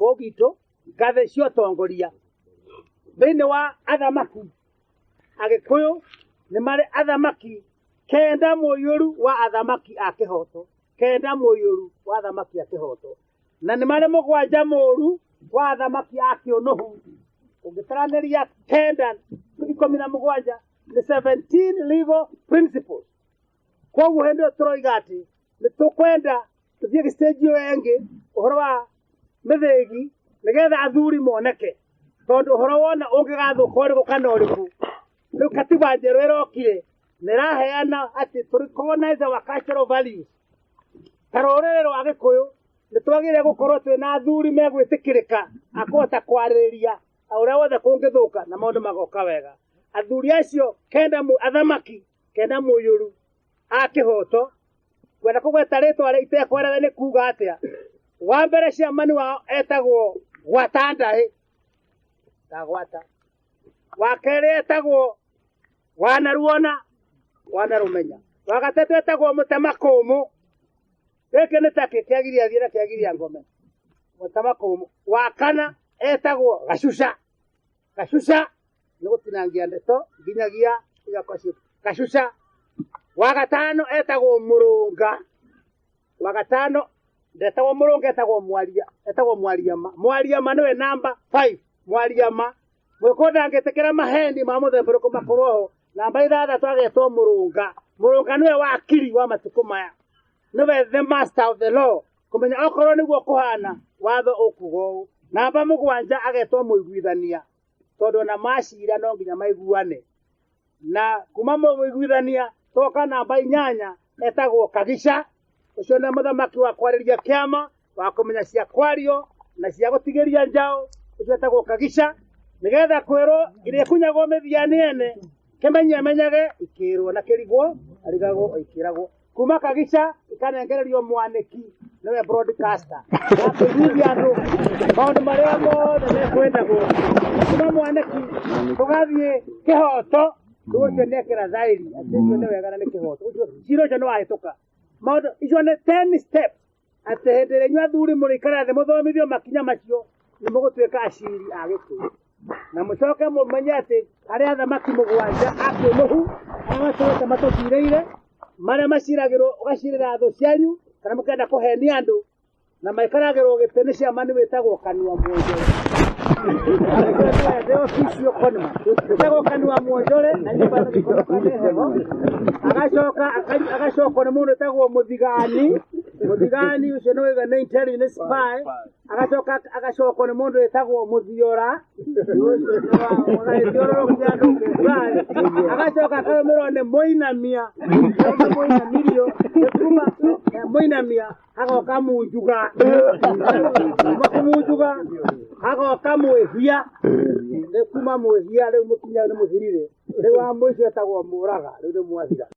guko gitu gathe cio tongoria thini wa athamaki Agikuyu ni mari athamaki kenda muyuru wa athamaki a kihoto kenda muyuru wa athamaki a kihoto na ni mari mugwanja muru wa athamaki a kiunuhu ungitaraneria kenda 17 ni 17 legal principles kwa hendo turoiga ati ni tukwenda tuthie stage wengi uhoro wa mithegi nigetha athuri moneke tondu uhoro wona ungigathuka uriku kana uriku riu katiba njeru irokire niraheana ati turicolonize our cultural values tarorero rwa Gikuyu nitwagire gukorwo twina athuri megwitikirika akota kwaririria uria wothe kungithuka na maundu magoka wega athuri acio kenda athamaki kenda muyuru a kihoto kwenda kugweta ritwa ria itekwerera ni kuga atia wa mbere ciamani wao etagwo Gwatandai Gwata wa keri etagwo Wanaruona Wanarumenya wa gatatu etagwo Mutamakumu giki ni take kiagiria thira kiagiria ngome Mutamakumu wa kana etagwo Gacusha ni gutinangia ndeto nginyagia igakocio Gacusha wa gatano etagwo Murunga wa gatano ndetagwo Murunga etagwo Mwariama niwe number 5 Mwariama mwekoda angetekera mahendi ma muthemba ko makoroho namba 6 agetwo Murunga niwe wakiri wa matuko maya niwe the master of the law kumenya okorwo niguo kuhana watho ukugo namba 7 agetwo Muiguithania tondu na macira no nginya maiguane na kuma Muiguithania toka namba 8 etagwo Kagisha ucio na muthamaki wa kwariria kiama wa kumenya cia kwario na cia gutigiria njao ucio etagwo Kagisha nigetha kwero ire kunyagwo mithiani ene kimenyage ikirwo na kirigwo arigagwo ikiragwo kuma Kagisha ikanengererio Mwaniki niwe broadcaster akuthithia andu maundu maria mothe mekwendagwo kuma Mwaniki tugathie kihoto tucio nekira thairi ati ucio ni wega na ni kihoto ucio ciro cio ni wahituka maundu icio ni 10 steps ati hindi ria nyua thuri murikara thi muthomithio makinya macio ni mugutwika aciri a Gikuyu na mucoke mumenye ati aria athamaki mugwanja akiunuhu aria matuthireire maria maciragirwo ugacirira thu cianyu kana mukenda kuhenia andu na maikaragirwo gitini cia mani witagwo Kanua Mwonjore witagwo Kanua Mwonjore na nyumba heho agacoka ni mundu witagwo Muthigani ucio niwe na intelligence spy agacoka ni mundu witagwo Muthiora agacoka akarumirwo ni Muinamia Muinamia agoka Munjuga agoka Mwihia kuma Mwihia riu mukinya ni muthirire riu wa mwico etagwo Muraga riu ni mwathira